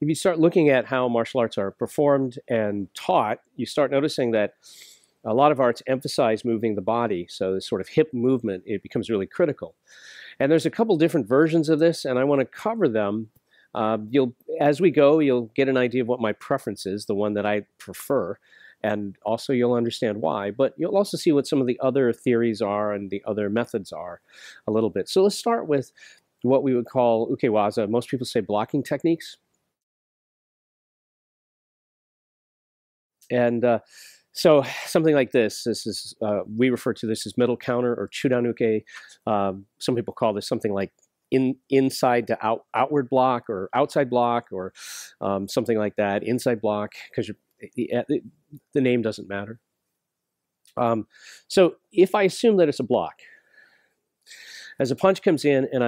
if you start looking at how martial arts are performed and taught, you start noticing that a lot of arts emphasize moving the body. So this sort of hip movement, it becomes really critical. And there's a couple different versions of this, and I want to cover them. As we go, you'll get an idea of what my preference is, the one that I prefer, and also you'll understand why. But you'll also see what some of the other theories are and the other methods are a little bit. So let's start with what we would call uke-waza. Most people say blocking techniques. And so something like this is, we refer to this as middle counter or chudan uke. Some people call this something like inside to outward block or outside block or something like that, inside block, because the name doesn't matter. So if I assume that it's a block, as a punch comes in and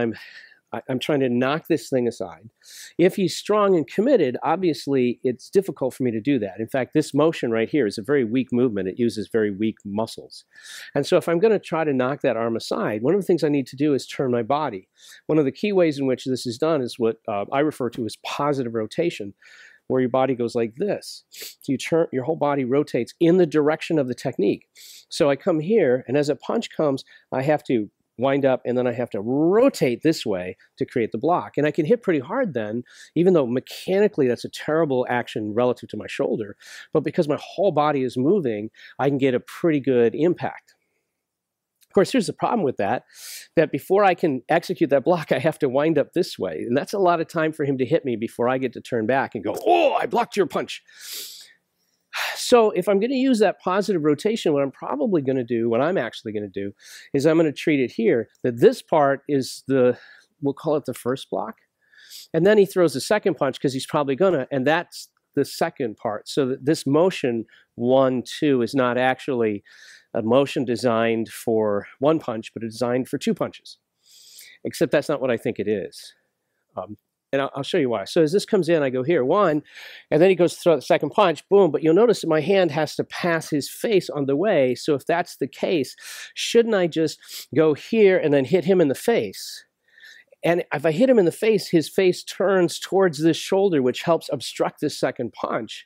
I'm trying to knock this thing aside. If he's strong and committed, obviously it's difficult for me to do that. In fact, this motion right here is a very weak movement. It uses very weak muscles. And so if I'm going to try to knock that arm aside, one of the things I need to do is turn my body. One of the key ways in which this is done is what I refer to as positive rotation, where your body goes like this. So you turn, your whole body rotates in the direction of the technique. So I come here, and as a punch comes, I have to wind up, and then I have to rotate this way to create the block. And I can hit pretty hard then, even though mechanically that's a terrible action relative to my shoulder. But because my whole body is moving, I can get a pretty good impact. Of course, here's the problem with that before I can execute that block, I have to wind up this way. And that's a lot of time for him to hit me before I get to turn back and go, oh, I blocked your punch. So if I'm going to use that positive rotation, what I'm probably going to do, what I'm actually going to do, is I'm going to treat it here, that this part is we'll call it the first block. And then he throws the second punch because he's probably going to, and that's the second part. So that this motion 1, 2 is not actually a motion designed for one punch, but it's designed for 2 punches. Except that's not what I think it is. And I'll show you why. So as this comes in, I go here, 1, and then he goes to throw the second punch, boom. But you'll notice that my hand has to pass his face on the way. So if that's the case, shouldn't I just go here and then hit him in the face? And if I hit him in the face, his face turns towards this shoulder, which helps obstruct this second punch.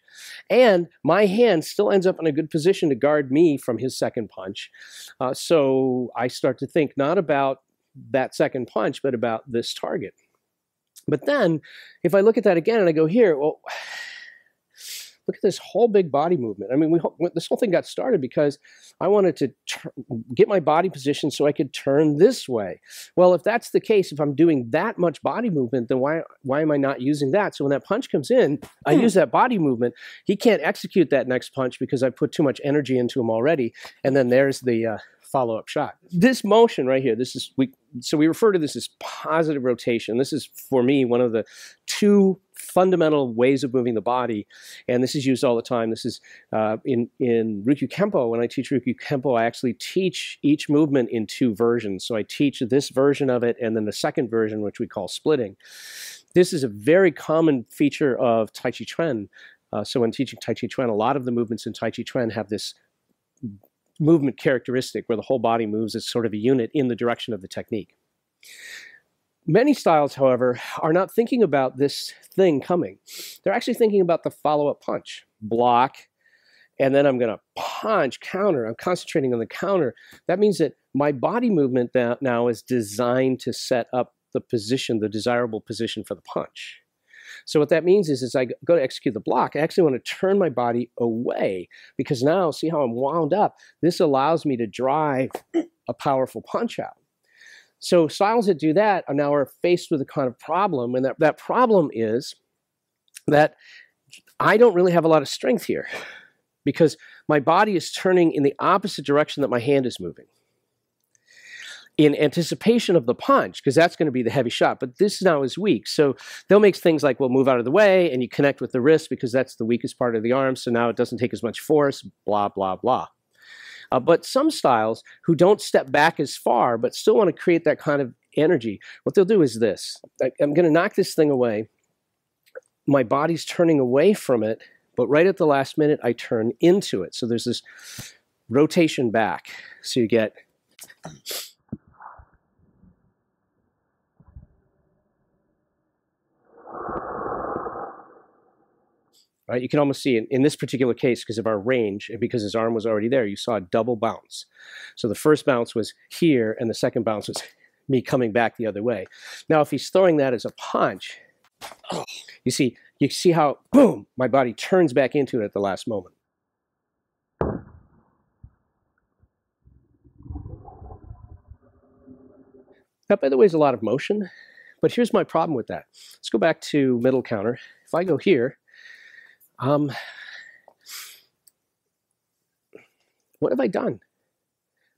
And my hand still ends up in a good position to guard me from his second punch. So I start to think not about that second punch, but about this target. But then, if I look at that again and I go here, well, look at this whole big body movement. I mean, this whole thing got started because I wanted to get my body position so I could turn this way. Well, if that's the case, if I'm doing that much body movement, then why am I not using that? So when that punch comes in, I use that body movement. He can't execute that next punch because I put too much energy into him already. And then there's the follow-up shot. This motion right here, so we refer to this as positive rotation. This is, for me, one of the 2 fundamental ways of moving the body, and this is used all the time. This is in Ryukyu Kempo. When I teach Ryukyu Kempo, I actually teach each movement in 2 versions. So I teach this version of it, and then the second version, which we call splitting. This is a very common feature of Tai Chi Chuan. So when teaching Tai Chi Chuan, a lot of the movements in Tai Chi Chuan have this movement characteristic where the whole body moves as sort of a unit in the direction of the technique. Many styles, however, are not thinking about this thing coming. They're actually thinking about the follow-up punch, block, and then I'm going to punch, counter. I'm concentrating on the counter. That means that my body movement now is designed to set up the position, the desirable position for the punch. So what that means is as I go to execute the block, I actually want to turn my body away because now, see how I'm wound up? This allows me to drive a powerful punch out. So styles that do that are now faced with a kind of problem, and that problem is that I don't really have a lot of strength here because my body is turning in the opposite direction that my hand is moving in anticipation of the punch, because that's going to be the heavy shot. But this now is weak. So they'll make things like, well, move out of the way, and you connect with the wrist because that's the weakest part of the arm, so now it doesn't take as much force, blah, blah, blah. But some styles who don't step back as far but still want to create that kind of energy, what they'll do is this. I'm going to knock this thing away. My body's turning away from it, but right at the last minute, I turn into it. So there's this rotation back. So you get... right? You can almost see in this particular case, because of our range and because his arm was already there, you saw a double bounce. So the first bounce was here, and the second bounce was me coming back the other way. Now, if he's throwing that as a punch, you see how, boom, my body turns back into it at the last moment. That, by the way, is a lot of motion, but here's my problem with that. Let's go back to middle counter. If I go here, what have I done?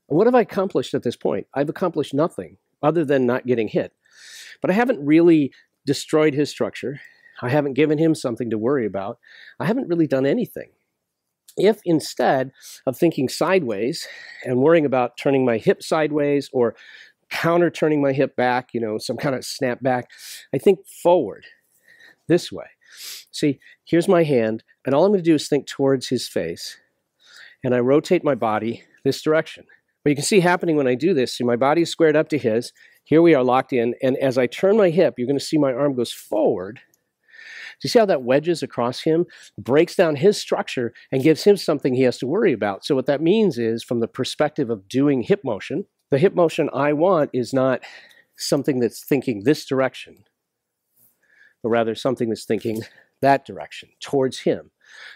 What have I accomplished at this point? I've accomplished nothing other than not getting hit. But I haven't really destroyed his structure. I haven't given him something to worry about. I haven't really done anything. If instead of thinking sideways and worrying about turning my hip sideways or counter turning my hip back, you know, some kind of snap back, I think forward this way. See, here's my hand, and all I'm going to do is think towards his face, and I rotate my body this direction. But you can see happening when I do this, see my body is squared up to his, here we are locked in, and as I turn my hip, you're going to see my arm goes forward. Do you see how that wedges across him, breaks down his structure, and gives him something he has to worry about? So what that means is, from the perspective of doing hip motion, the hip motion I want is not something that's thinking this direction, but rather something that's thinking that direction, towards him.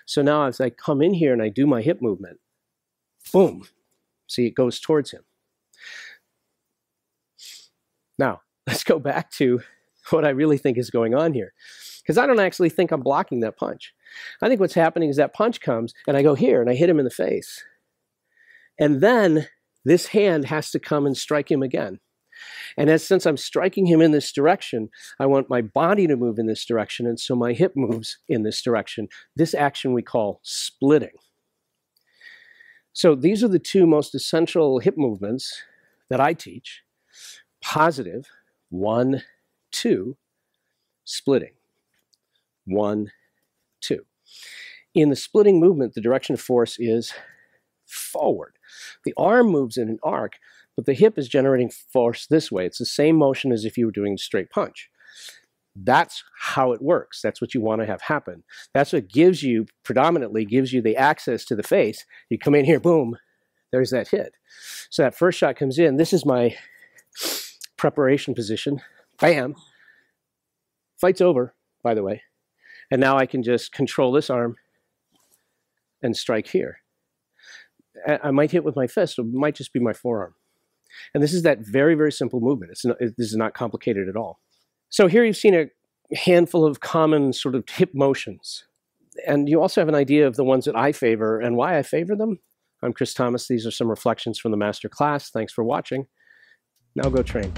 So now as I come in here and I do my hip movement, boom, see, it goes towards him. Now, let's go back to what I really think is going on here, because I don't actually think I'm blocking that punch. I think what's happening is that punch comes, and I go here, and I hit him in the face. And then this hand has to come and strike him again. And since I'm striking him in this direction, I want my body to move in this direction, and so my hip moves in this direction. This action we call splitting. So these are the two most essential hip movements that I teach. Positive, 1, 2, splitting, 1, 2. In the splitting movement, the direction of force is forward. The arm moves in an arc, but the hip is generating force this way. It's the same motion as if you were doing a straight punch. That's how it works. That's what you want to have happen. That's what gives you, predominantly gives you the access to the face. You come in here, boom, there's that hit. So that first shot comes in. This is my preparation position. Bam. Fight's over, by the way. And now I can just control this arm and strike here. I might hit with my fist, or it might just be my forearm. And this is that very, very simple movement. This is not complicated at all. So here you've seen a handful of common sort of hip motions. And you also have an idea of the ones that I favor and why I favor them. I'm Chris Thomas. These are some reflections from the master class. Thanks for watching. Now go train.